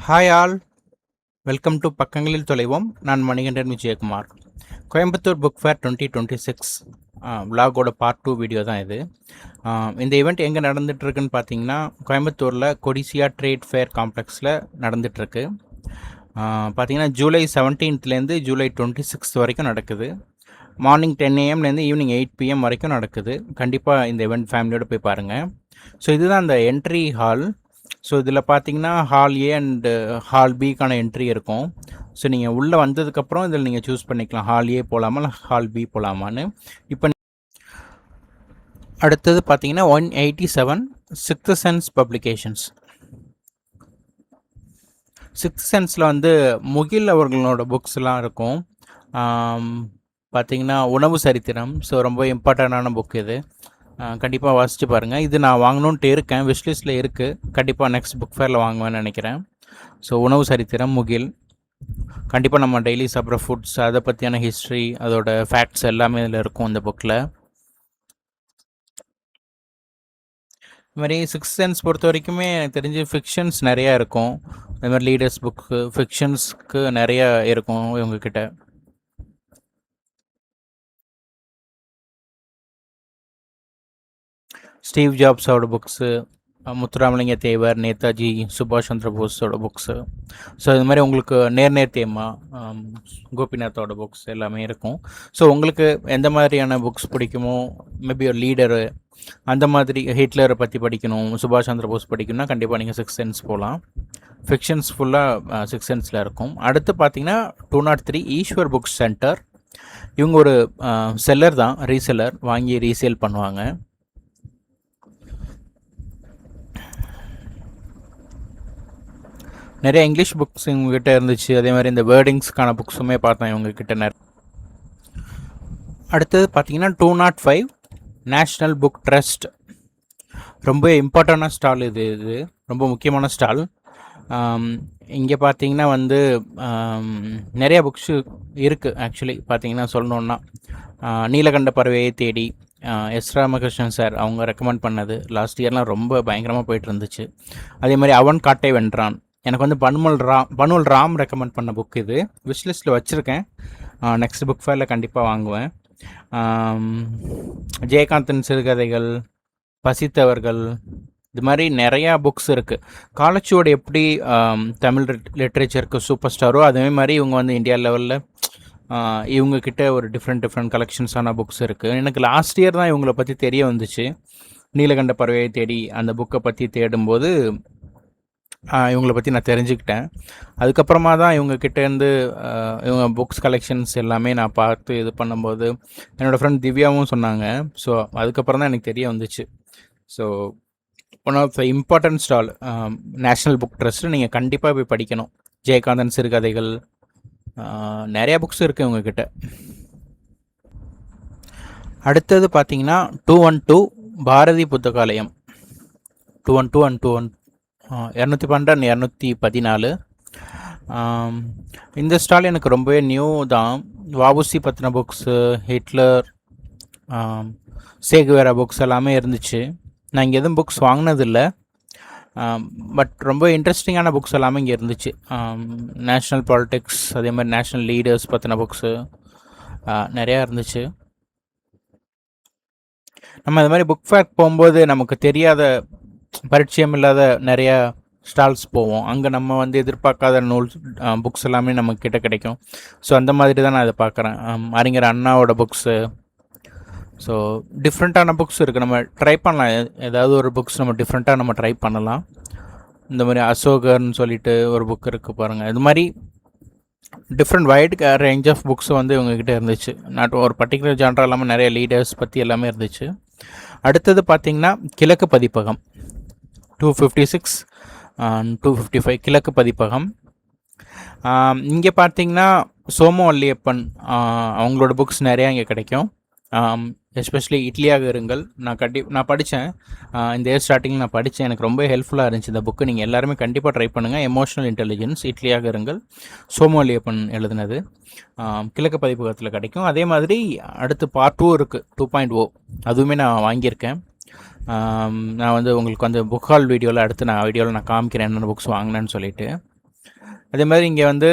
Hi all, welcome to பக்கங்களில் தொலைவோம். நான் மணிகண்டன் விஜயகுமார். கோயம்புத்தூர் புக் ஃபேர் 2026 விலாகோட பார்ட் 2 வீடியோ தான் இது. இந்த ஈவெண்ட் எங்கே நடந்துகிட்ருக்குன்னு பார்த்தீங்கன்னா, கோயம்புத்தூரில் கொடிசியா ட்ரேட் ஃபேர் காம்ப்ளெக்ஸில் நடந்துகிட்ருக்கு. பார்த்தீங்கன்னா ஜூலை 17லேருந்து ஜூலை 26 வரைக்கும் நடக்குது. மார்னிங் 10 AM ஈவினிங் 8 PM வரைக்கும் நடக்குது. கண்டிப்பாக இந்த ஈவெண்ட் ஃபேமிலியோடு போய் பாருங்கள். ஸோ இதுதான் அந்த என்ட்ரி ஹால். ஸோ இதில் பார்த்தீங்கன்னா ஹால் ஏ அண்டு ஹால் பிக்கான என்ட்ரி இருக்கும். ஸோ நீங்கள் உள்ளே வந்ததுக்கப்புறம் இதில் நீங்கள் சூஸ் பண்ணிக்கலாம், ஹால் ஏ போகலாமா இல்லை ஹால் பி போகலாமான்னு. இப்போ அடுத்தது பார்த்தீங்கன்னா 187 சிக்ஸ்த் சென்ஸ் பப்ளிகேஷன்ஸ். சிக்ஸ்த் சென்ஸில் வந்து முகில் அவர்களோட புக்ஸ்லாம் இருக்கும். பார்த்தீங்கன்னா உணவு சரித்திரம், ஸோ ரொம்ப இம்பார்ட்டண்டான புக் இது. கண்டிப்பாக வாசித்து பாருங்கள். இது நான் வாங்கணுன்ட்டு இருக்கேன், விஷ்லிஸ்ட்டில் இருக்குது. கண்டிப்பாக நெக்ஸ்ட் புக் ஃபேரில் வாங்குவேன்னு நினைக்கிறேன். ஸோ உணவு சரித்திரம் முகில், கண்டிப்பாக நம்ம டெய்லி சாப்பிட்ற ஃபுட்ஸ் அதை பற்றியான ஹிஸ்ட்ரி, அதோட ஃபேக்ட்ஸ் எல்லாமே இதில் இருக்கும் இந்த புக்கில். இது மாதிரி சிக்ஸ்த் சென்ஸ் பொறுத்த வரைக்குமே எனக்கு தெரிஞ்சு ஃபிக்ஷன்ஸ் நிறையா இருக்கும். அது மாதிரி லீடர்ஸ் புக்கு ஃபிக்ஷன்ஸ்க்கு நிறையா இருக்கும் இவங்கக்கிட்ட. ஸ்டீவ் ஜாப்ஸோட புக்ஸு, முத்துராமலிங்க தேவர், நேதாஜி சுபாஷ் சந்திர போஸோட புக்ஸு, ஸோ இது மாதிரி உங்களுக்கு நேர் தேமா, கோபிநாத்தோட புக்ஸ் எல்லாமே இருக்கும். ஸோ உங்களுக்கு எந்த மாதிரியான புக்ஸ் பிடிக்குமோ, மேபி ஒரு லீடரு அந்த மாதிரி, ஹிட்லரை பற்றி படிக்கணும், சுபாஷ் சந்திர போஸ் படிக்கணும்னா கண்டிப்பாக நீங்கள் சிக்ஸ்த் சென்ஸ் போகலாம். ஃபிக்ஷன்ஸ் ஃபுல்லாக சிக்ஸ்த் சென்ஸில் இருக்கும். அடுத்து பார்த்தீங்கன்னா 203 ஈஸ்வர் புக் சென்டர். இவங்க ஒரு செல்லர் தான், ரீசெல்லர், வாங்கி ரீசேல் பண்ணுவாங்க. நிறைய இங்கிலீஷ் புக்ஸ் இவங்ககிட்ட இருந்துச்சு. அதே மாதிரி இந்த வேர்டிங்ஸ்க்கான புக்ஸுமே பார்த்தேன் இவங்ககிட்ட நிறைய. அடுத்தது பார்த்தீங்கன்னா 205 நேஷ்னல் புக் ட்ரஸ்ட். ரொம்ப இம்பார்ட்டண்டான ஸ்டால் இது ரொம்ப முக்கியமான ஸ்டால். இங்கே பார்த்தீங்கன்னா வந்து நிறைய புக்ஸு இருக்குது. ஆக்சுவலி பார்த்தீங்கன்னா சொல்லணுன்னா நீலகண்ட பறவையை தேடி, எஸ் ராமகிருஷ்ணன் சார் அவங்க ரெக்கமெண்ட் பண்ணது. லாஸ்ட் இயர்லாம் ரொம்ப பயங்கரமாக போயிட்டு இருந்துச்சு. அதே மாதிரி அவன் காட்டை வென்றான், எனக்கு வந்து பனுவல் ராம் ரெக்கமெண்ட் பண்ண புக் இது. விஷ்லிஸ்ட்டில் வச்சுருக்கேன், நெக்ஸ்ட் புக் ஃபேரில் கண்டிப்பாக வாங்குவேன். ஜெயகாந்தன் சிறுகதைகள், பசித்தவர்கள், இது மாதிரி நிறையா புக்ஸ் இருக்குது. காலச்சுவடு எப்படி தமிழ் லிட்ரேச்சருக்கு சூப்பர் ஸ்டாரோ அதே மாதிரி இவங்க வந்து இந்தியா லெவலில் இவங்கக்கிட்ட ஒரு டிஃப்ரெண்ட் கலெக்ஷன்ஸான புக்ஸ் இருக்குது. எனக்கு லாஸ்ட் இயர் தான் இவங்களை பற்றி தெரிய வந்துச்சு. நீலகண்ட பறவையை தேடி அந்த புக்கை பற்றி தேடும்போது இவங்களை பற்றி நான் தெரிஞ்சுக்கிட்டேன். அதுக்கப்புறமா தான் இவங்கக்கிட்டேருந்து இவங்க புக்ஸ் கலெக்ஷன்ஸ் எல்லாமே நான் பார்த்து இது பண்ணும்போது என்னோடய ஃப்ரெண்ட் திவ்யாவும் சொன்னாங்க. ஸோ அதுக்கப்புறம் தான் எனக்கு தெரிய வந்துச்சு. So one of the important stall national book trust, நீங்கள் கண்டிப்பாக போய் படிக்கணும். ஜெயகாந்தன் சிறுகதைகள், நிறையா புக்ஸ் இருக்குது இவங்கக்கிட்ட. அடுத்தது பார்த்தீங்கன்னா 212 பாரதி புத்தகாலயம். 212 அண்ட் 212 214. இந்த ஸ்டால் எனக்கு ரொம்பவே நியூ தான். வாபுசி பற்றின புக்ஸு, ஹிட்லர், சேகுவேரா புக்ஸ் எல்லாமே இருந்துச்சு. நான் இங்கே எதுவும் புக்ஸ் வாங்கினதில்லை, பட் ரொம்ப இன்ட்ரெஸ்டிங்கான புக்ஸ் எல்லாமே இங்கே இருந்துச்சு. நேஷ்னல் பாலிட்டிக்ஸ், அதே மாதிரி நேஷ்னல் லீடர்ஸ் பற்றின புக்ஸு நிறையா இருந்துச்சு. நம்ம இது மாதிரி புக் ஃபேர் போகும்போது நமக்கு தெரியாத, பரிச்சயம் இல்லாத நிறையா ஸ்டால்ஸ் போவோம். அங்கே நம்ம வந்து எதிர்பார்க்காத புக்ஸ் எல்லாமே நம்மக்கிட்ட கிடைக்கும். ஸோ அந்த மாதிரி தான் நான் இதை பார்க்குறேன். அறிஞர் அண்ணாவோட புக்ஸு, ஸோ டிஃப்ரெண்ட்டான புக்ஸ் இருக்குது. நம்ம ட்ரை பண்ணலாம், ஏதாவது ஒரு புக்ஸ் நம்ம டிஃப்ரெண்ட்டாக நம்ம ட்ரை பண்ணலாம். இந்த மாதிரி அசோகர்னு சொல்லிட்டு ஒரு புக் இருக்குது பாருங்கள். இது மாதிரி different wide range of books வந்து இவங்ககிட்ட இருந்துச்சு. நாட் ஒரு பர்டிகுலர் ஜான்ரா இல்லாமல் நிறைய லீடர்ஸ் பற்றி எல்லாமே இருந்துச்சு. அடுத்தது பார்த்திங்கன்னா கிழக்கு பதிப்பகம் 256 255 கிழக்கு பதிப்பகம். இங்கே பார்த்திங்கன்னா சோமு வள்ளியப்பன் அவங்களோட புக்ஸ் நிறையா இங்கே கிடைக்கும். எஸ்பெஷலி இட்லியாக இருங்கள், நான் படித்தேன். இந்த இயர் ஸ்டார்டிங்கில் நான் படித்தேன், எனக்கு ரொம்ப ஹெல்ப்ஃபுல்லாக இருந்துச்சு இந்த புக்கு. நீங்கள் எல்லாருமே கண்டிப்பாக ட்ரை பண்ணுங்கள். எமோஷனல் இன்டெலிஜென்ஸ், இட்லியாக இருங்கள், சோமு வள்ளியப்பன் எழுதினது. கிழக்கு பதிப்பகத்தில் கிடைக்கும். அதே மாதிரி அடுத்து பார்ட் 2 இருக்குது, 2.0, அதுவுமே நான் வாங்கியிருக்கேன். நான் வந்து உங்களுக்கு வந்து புக் ஹால் வீடியோவில் அடுத்து நான் காமிக்கிறேன் என்னென்ன புக்ஸ் வாங்கினேன்னு சொல்லிட்டு. அதே மாதிரி இங்கே வந்து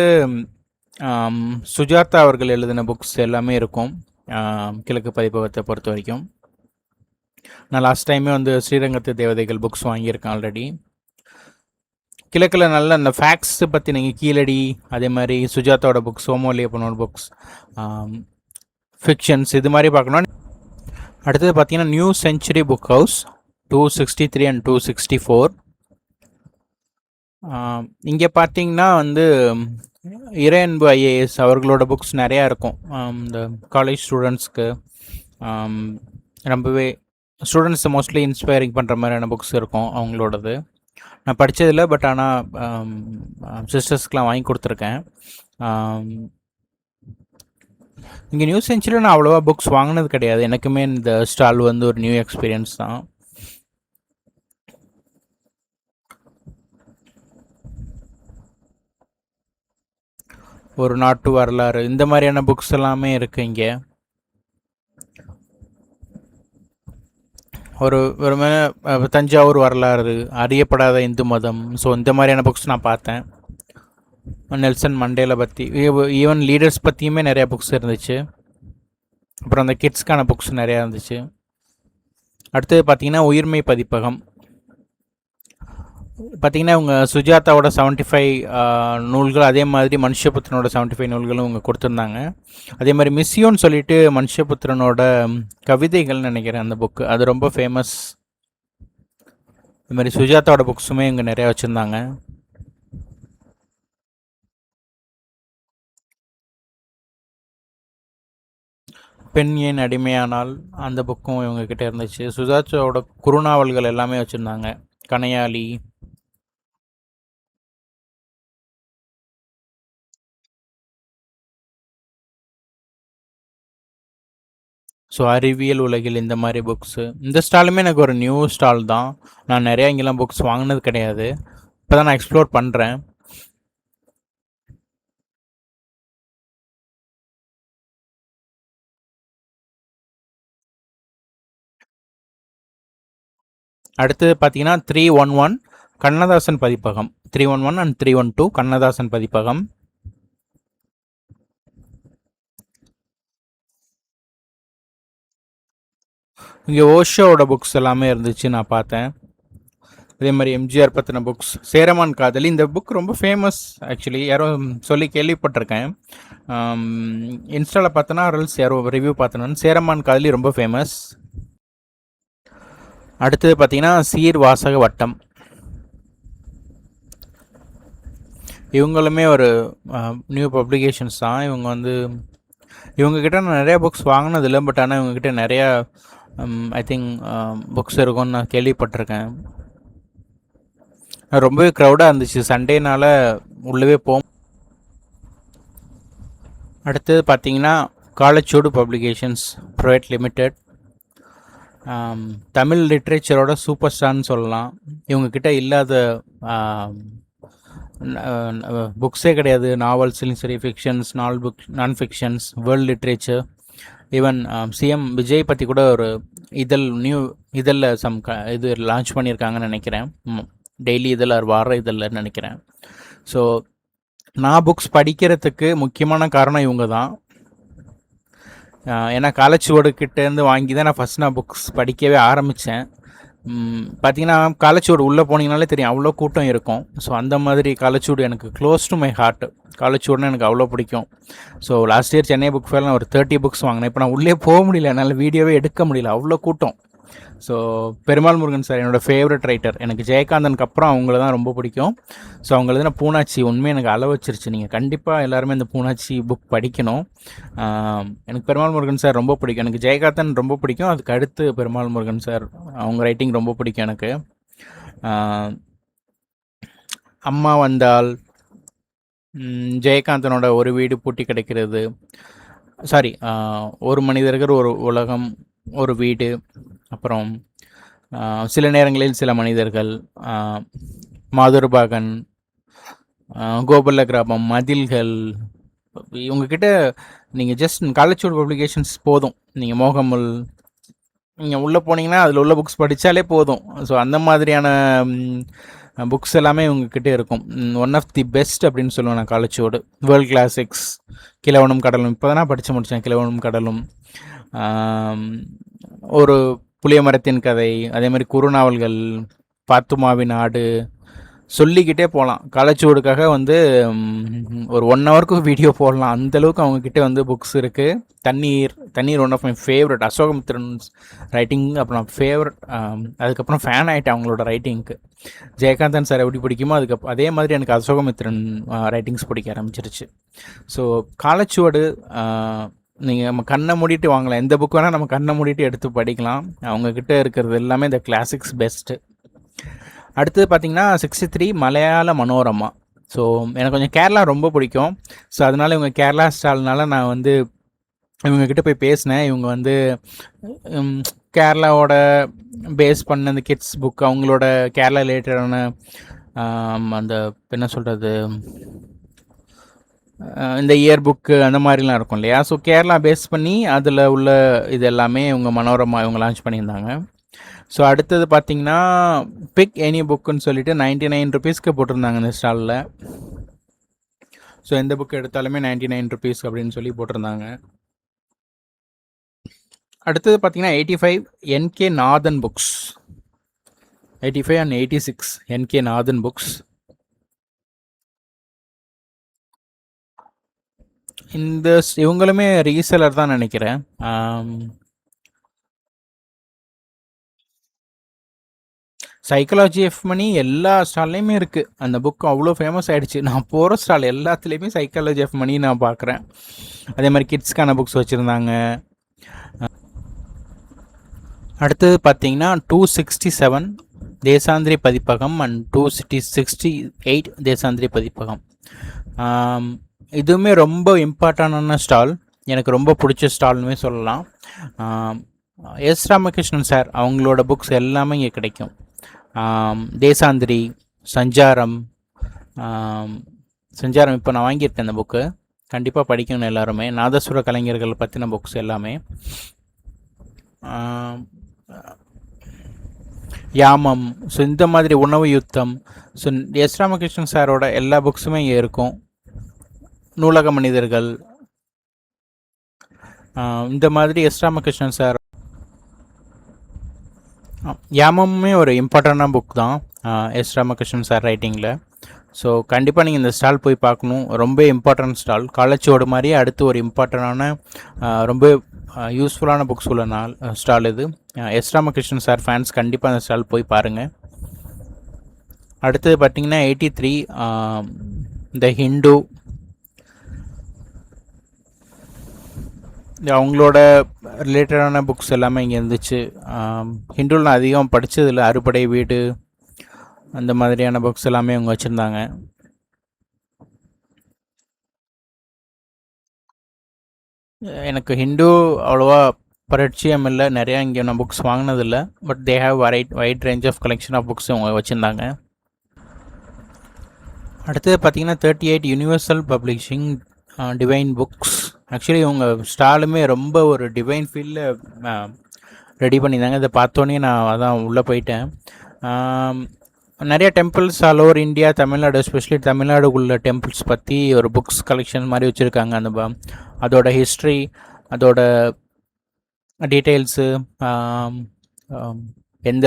சுஜாதா அவர்கள் எழுதின புக்ஸ் எல்லாமே இருக்கும் கிழக்கு பதிப்பகத்தை பொறுத்த வரைக்கும். நான் லாஸ்ட் டைமே வந்து ஸ்ரீரங்கத்து தேவதைகள் புக்ஸ் வாங்கியிருக்கேன் ஆல்ரெடி. கிழக்கில் நல்ல அந்த ஃபேக்ட்ஸ் பற்றி நீங்கள் கீழடி, அதே மாதிரி சுஜாதாவோட புக்ஸ், சோமவல்லியப்பனோட புக்ஸ், ஃபிக்ஷன்ஸ் இது மாதிரி பார்க்கணும். அடுத்தது பார்த்தீங்கன்னா new century book house 263 and 264. இங்கே பார்த்தீங்கன்னா வந்து இறையன்பு ஐஏஎஸ் அவர்களோட புக்ஸ் நிறையா இருக்கும். இந்த காலேஜ் ஸ்டூடெண்ட்ஸ்க்கு ரொம்பவே ஸ்டூடெண்ட்ஸை மோஸ்ட்லி இன்ஸ்பைரிங் பண்ணுற மாதிரியான புக்ஸ் இருக்கும் அவங்களோடது. நான் படித்ததில்லை, பட் ஆனால் சிஸ்டர்ஸ்க்கெலாம் வாங்கி கொடுத்துருக்கேன். இங்கே நியூ செஞ்சுரியில் நான் அவ்வளோவா புக்ஸ் வாங்கினது கிடையாது. எனக்குமே இந்த ஸ்டால் வந்து ஒரு நியூ எக்ஸ்பீரியன்ஸ் தான். ஒரு நாட்டு வரலாறு இந்த மாதிரியான புக்ஸ் எல்லாமே இருக்குது இங்கே. ஒரு தஞ்சாவூர் வரலாறு, அறியப்படாத இந்து மதம், ஸோ இந்த மாதிரியான புக்ஸ் நான் பார்த்தேன். நெல்சன் மண்டேலா பற்றி, ஈவன் லீடர்ஸ் பற்றியுமே நிறையா புக்ஸ் இருந்துச்சு. அப்புறம் அந்த கிட்ஸ்க்கான புக்ஸ் நிறையா இருந்துச்சு. அடுத்தது பார்த்திங்கன்னா உயிர்மை பதிப்பகம். பார்த்திங்கன்னா இவங்க சுஜாதாவோட 75 நூல்கள், அதே மாதிரி மனுஷபுத்திரனோட 75 நூல்களும் இவங்க கொடுத்துருந்தாங்க. அதே மாதிரி மிஸ்யூன்னு சொல்லிட்டு மனுஷபுத்திரனோட கவிதைகள்னு நினைக்கிறேன் அந்த புக்கு, அது ரொம்ப ஃபேமஸ். இது மாதிரி சுஜாதாவோட புக்ஸுமே இங்கே நிறையா வச்சுருந்தாங்க. பெண் ஏன் அடிமையானால் அந்த புக்கும் இவங்கக்கிட்ட இருந்துச்சு. சுஜாதாவோட குறுநாவல்கள் எல்லாமே வச்சுருந்தாங்க. கனையாளி, ஸோ அறிவியல் உலகில் இந்த மாதிரி புக்ஸு. இந்த ஸ்டாலுமே எனக்கு ஒரு நியூ ஸ்டால் தான். நான் நிறையா இங்கெல்லாம் புக்ஸ் வாங்கினது கிடையாது. இப்போ தான் நான் எக்ஸ்ப்ளோர் பண்ணுறேன். அடுத்தது பார்த்தீங்கன்னா 311 கண்ணதாசன் பதிப்பகம். 311 அண்ட் 312 கண்ணதாசன் பதிப்பகம். இங்கே ஓஷோவோட புக்ஸ் எல்லாமே இருந்துச்சு, நான் பார்த்தேன். அதே மாதிரி எம்ஜிஆர் பற்றின புக்ஸ், சேரமான் காதலி, இந்த புக் ரொம்ப ஃபேமஸ் ஆக்சுவலி. யாரும் சொல்லி கேள்விப்பட்டிருக்கேன். இன்ஸ்டாவில் பார்த்தோன்னா ரல்ஸ் யாரோ ரிவ்யூ பார்த்தோன்னு, சேரமான் காதலி ரொம்ப ஃபேமஸ். அடுத்தது பார்த்தீங்கன்னா சீர் வாசக வட்டம். இவங்களுமே ஒரு நியூ பப்ளிகேஷன்ஸ் தான். இவங்க வந்து இவங்கக்கிட்ட நான் நிறையா புக்ஸ் வாங்கினதில்லை, பட் ஆனால் இவங்கக்கிட்ட நிறையா ஐ திங்க் புக்ஸ் இருக்கும்னு நான் கேள்விப்பட்டிருக்கேன். ரொம்பவே க்ரௌடாக இருந்துச்சு, சண்டேனால உள்ளவே போகும். அடுத்தது பார்த்தீங்கன்னா Kalachuvadu publications private limited. Tamil லிட்ரேச்சரோட சூப்பர் ஸ்டார்னு சொல்லலாம். இவங்கக்கிட்ட இல்லாத புக்ஸே கிடையாது. நாவல்ஸ்லையும் சரி, ஃபிக்ஷன்ஸ், நான் fictions, world literature, even CM Vijay பற்றி கூட ஒரு நியூ இதழில் இது லான்ச் பண்ணியிருக்காங்கன்னு நினைக்கிறேன். டெய்லி இதில் வார இதழில் நினைக்கிறேன். ஸோ நான் புக்ஸ் படிக்கிறதுக்கு முக்கியமான காரணம் இவங்க தான். ஏன்னா காலச்சுவடுக்கிட்டேருந்து வாங்கி தான் நான் புக்ஸ் படிக்கவே ஆரம்பித்தேன். பார்த்தீங்கன்னா காலச்சுவடு உள்ளே போனீங்கனாலே தெரியும், அவ்வளோ கூட்டம் இருக்கும். ஸோ அந்த மாதிரி காலச்சுவடு எனக்கு க்ளோஸ் டு மை ஹார்ட். காலச்சுவடுனா எனக்கு அவ்வளோ பிடிக்கும். So last year Chennai book ஃபேரில் நான் ஒரு 30 புக்ஸ் வாங்கினேன். இப்போ நான் உள்ளே போக முடியல, என்னால் வீடியோவே எடுக்க முடியல, அவ்வளோ கூட்டம். ஸோ பெருமாள் முருகன் சார் என்னோடய ஃபேவரட் ரைட்டர். எனக்கு ஜெயகாந்தனுக்கு அப்புறம் அவங்கள தான் ரொம்ப பிடிக்கும். ஸோ அவங்களது நான் பூனாச்சி உண்மையை எனக்கு அள வச்சிருச்சு. நீங்கள் கண்டிப்பாக எல்லாருமே இந்த பூனாச்சி புக் படிக்கணும். எனக்கு பெருமாள் முருகன் சார் ரொம்ப பிடிக்கும். எனக்கு ஜெயகாந்தன் ரொம்ப பிடிக்கும். அதுக்கு அடுத்து பெருமாள் முருகன் சார், அவங்க ரைட்டிங் ரொம்ப பிடிக்கும் எனக்கு. அம்மா வந்தால், ஜெயகாந்தனோட ஒரு வீடு பூட்டி கிடைக்கிறது, சாரி ஒரு மனிதர்கள் ஒரு உலகம், ஒரு வீடு, அப்புறம் சில நேரங்களில் சில மனிதர்கள், மாதுர்பாகன், கோபல்ல கிராமம், மதில்கள். இவங்கக்கிட்ட நீங்கள் ஜஸ்ட் காலச்சுவடு பப்ளிகேஷன்ஸ் போதும். நீங்கள் மோகமுல் நீங்கள் உள்ளே போனீங்கன்னா அதில் உள்ள புக்ஸ் படித்தாலே போதும். ஸோ அந்த மாதிரியான புக்ஸ் எல்லாமே இவங்கக்கிட்டே இருக்கும். ஒன் ஆஃப் தி பெஸ்ட் அப்படின்னு சொல்லுவேன் நான் காலச்சுவடு. வேர்ல்ட் கிளாசிக்ஸ், கிழவனும் கடலும், இப்போ தான் படித்து முடித்தேன். கிழவனும் கடலும், ஒரு புளிய மரத்தின் கதை, அதே மாதிரி குறுநாவல்கள், பாத்துமாவின் ஆடு, சொல்லிக்கிட்டே போகலாம். காலச்சுவடுக்காக வந்து ஒரு 1 ஹவருக்கு வீடியோ போடலாம். அந்தளவுக்கு அவங்கக்கிட்ட வந்து புக்ஸ் இருக்குது. Thanneer one of my favourite. Ashokamitran's writing அப்புறம் ஃபேவரட். அதுக்கப்புறம் ஃபேன் ஆகிட்டேன் அவங்களோட ரைட்டிங்க்கு. ஜெயகாந்தன் சார் எப்படி பிடிக்குமோ அதே மாதிரி எனக்கு அசோகமித்ரன் ரைட்டிங்ஸ் பிடிக்க ஆரம்பிச்சிருச்சு. ஸோ காலச்சுவடு நீங்கள் நம்ம கண்ணை மூடிட்டு வாங்கலாம். எந்த புக் வேணால் நம்ம கண்ணை மூடிட்டு எடுத்து படிக்கலாம். அவங்கக்கிட்ட இருக்கிறது எல்லாமே இந்த கிளாசிக்ஸ் பெஸ்ட்டு. அடுத்தது பார்த்திங்கன்னா 63 மலையாள மனோரமா. ஸோ எனக்கு கொஞ்சம் கேரளா ரொம்ப பிடிக்கும். ஸோ அதனால் இவங்க கேரளா ஸ்டால்னால நான் வந்து இவங்கக்கிட்ட போய் பேசினேன். இவங்க வந்து கேரளாவோட பேஸ் பண்ண அந்த கிட்ஸ் புக், அவங்களோட கேரளா ரிலேட்டடான அந்த என்ன சொல்கிறது, இந்த இயர் புக்கு அந்த மாதிரிலாம் இருக்கும் இல்லையா. ஸோ கேரளா பேஸ் பண்ணி அதில் உள்ள இது எல்லாமே இவங்க மனோரமா இவங்க லான்ச் பண்ணியிருந்தாங்க. ஸோ அடுத்தது பார்த்திங்கன்னா பிக் எனி புக்குன்னு சொல்லிட்டு 99 ருபீஸ்க்கு போட்டிருந்தாங்க இந்த ஸ்டாலில். ஸோ எந்த புக் எடுத்தாலுமே 99 ருபீஸ் அப்படின்னு சொல்லி போட்டிருந்தாங்க. அடுத்தது பார்த்திங்கன்னா 85 NK Nathan books. 85 and 86 NK Nathan books. இவங்களுமே ரீசெலர் தான் நினைக்கிறேன். சைக்காலஜி ஆஃப் மணி எல்லா ஸ்டால்லையுமே இருக்குது. அந்த புக் அவ்வளோ ஃபேமஸ் ஆகிடுச்சு. நான் போகிற ஸ்டால் எல்லாத்துலேயுமே சைக்காலஜி ஆஃப் மணி நான் பார்க்குறேன். அதே மாதிரி கிட்ஸ்க்கான புக்ஸ் வச்சுருந்தாங்க. அடுத்தது பார்த்திங்கன்னா 267 தேசாந்திரி பதிப்பகம் அண்ட் 268 தேசாந்திரி பதிப்பகம். இதுவுமே ரொம்ப இம்பார்ட்டண்டான ஸ்டால், எனக்கு ரொம்ப பிடிச்ச ஸ்டால்னுமே சொல்லலாம். எஸ் ராமகிருஷ்ணன் சார் அவங்களோட புக்ஸ் எல்லாமே இங்கே கிடைக்கும். தேசாந்திரி, சஞ்சாரம் இப்போ நான் வாங்கியிருக்கேன். அந்த புக்கு கண்டிப்பாக படிக்கணும் எல்லாருமே. நாதஸ்வர கலைஞர்கள் பற்றின புக்ஸ் எல்லாமே. யாமம், ஸோ இந்த மாதிரி உணவு யுத்தம், ஸோ எஸ் ராமகிருஷ்ணன் சாரோட எல்லா புக்ஸுமே இங்கே இருக்கும். நூலக மனிதர்கள், இந்த மாதிரி எஸ் ராமகிருஷ்ணன் சார். யாமமே ஒரு இம்பார்ட்டண்டான புக் தான் எஸ் ராமகிருஷ்ணன் சார் ரைட்டிங்கில். ஸோ கண்டிப்பாக நீங்கள் இந்த ஸ்டால் போய் பார்க்கணும். ரொம்ப இம்பார்ட்டன்ட் ஸ்டால். காலச்சுவடு மாதிரியே அடுத்து ஒரு இம்பார்ட்டண்டான ரொம்ப யூஸ்ஃபுல்லான புக்ஸ் உள்ள ஸ்டால் இது. எஸ் ராமகிருஷ்ணன் சார் ஃபேன்ஸ் கண்டிப்பாக அந்த ஸ்டால் போய் பாருங்கள். அடுத்தது பார்த்திங்கன்னா 83 த ஹிந்து. அவங்களோட ரிலேட்டடான புக்ஸ் எல்லாமே இங்கே இருந்துச்சு. ஹிந்துவில் நான் அதிகம் படித்ததில்லை. அறுபடை வீடு அந்த மாதிரியான புக்ஸ் எல்லாமே அவங்க வச்சுருந்தாங்க. எனக்கு ஹிந்து அவ்வளோவா பரிச்சயம் இல்லை. நிறையா இங்கே நான் புக்ஸ் வாங்கினதில்லை. But they have wide range of collection of books அவங்க வச்சுருந்தாங்க. அடுத்தது பார்த்திங்கன்னா 38 universal publishing divine books. Actually இவங்க ஸ்டாலுமே ரொம்ப ஒரு டிவைன் ஃபீல்டில் ரெடி பண்ணியிருந்தாங்க. இதை பார்த்தோன்னே நான் அதான் உள்ளே போயிட்டேன். நிறைய temples all over India, Tamil Nadu, especially தமிழ்நாடுக்குள்ள டெம்பிள்ஸ் பற்றி ஒரு புக்ஸ் கலெக்ஷன் மாதிரி வச்சுருக்காங்க. அதோட ஹிஸ்ட்ரி, அதோட டீட்டெயில்ஸு, எந்த.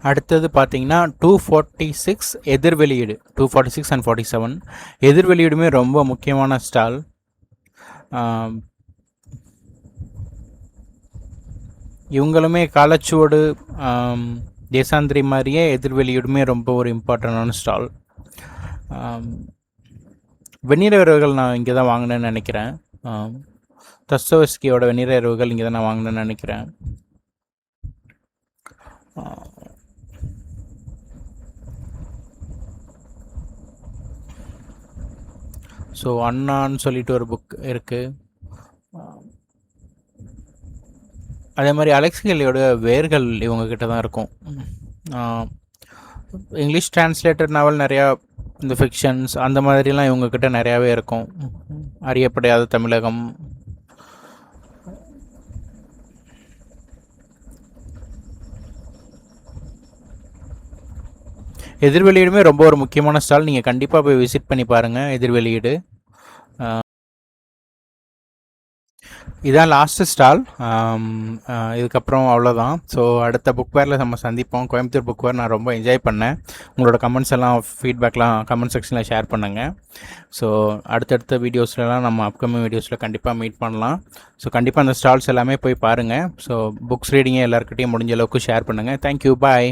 அடுத்தது பார்த்தீங்கன்னா 246 எதிர்வெளியீடு. 246 அண்ட் 47 எதிர்வெளியீடுமே ரொம்ப முக்கியமான ஸ்டால். இவங்களுமே காலச்சுவடு, தேசாந்திரி மாதிரியே எதிர்வெளியீடுமே ரொம்ப ஒரு இம்பார்ட்டண்டான ஸ்டால். வெந்நீர் இரவுகள் நான் இங்கே தான் வாங்கினேன்னு நினைக்கிறேன். தஸ்தோவஸ்கியோட வெந்நீர் இரவுகள் இங்கே தான் நான் வாங்கினேன்னு நினைக்கிறேன். ஸோ அண்ணான்னு சொல்லிட்டு ஒரு புக் இருக்குது. அதே மாதிரி அலெக்ஸ் ஹெல்லியோட வேர்கள் இவங்கக்கிட்ட தான் இருக்கும். இங்கிலீஷ் டிரான்ஸ்லேட்டட் நாவல் நிறையா, இந்த ஃபிக்ஷன்ஸ் அந்த மாதிரிலாம் இவங்கக்கிட்ட நிறையாவே இருக்கும். அறியப்படாத தமிழகம், எதிர் வெளியீடுமே ரொம்ப ஒரு முக்கியமான ஸ்டால். நீங்கள் கண்டிப்பாக போய் விசிட் பண்ணி பாருங்கள் எதிர் வெளியீடு. இதான் லாஸ்ட்டு ஸ்டால். இதுக்கப்புறம் அவ்வளோதான். ஸோ அடுத்த புக் ஃபேரில் நம்ம சந்திப்போம். கோயம்புத்தூர் புக் ஃபேர் நான் ரொம்ப என்ஜாய் பண்ணேன். உங்களோட கமெண்ட்ஸ் எல்லாம் ஃபீட்பேக்லாம் கமெண்ட் செக்ஷனில் ஷேர் பண்ணுங்கள். ஸோ அடுத்தடுத்த வீடியோஸ்லாம் நம்ம அப்கமிங் வீடியோஸில் கண்டிப்பாக மீட் பண்ணலாம். ஸோ கண்டிப்பாக அந்த ஸ்டால்ஸ் எல்லாமே போய் பாருங்கள். ஸோ புக்ஸ் ரீடிங்கை எல்லாருக்கிட்டையும் முடிஞ்ச அளவுக்கு ஷேர் பண்ணுங்கள். தேங்க்யூ, பாய்.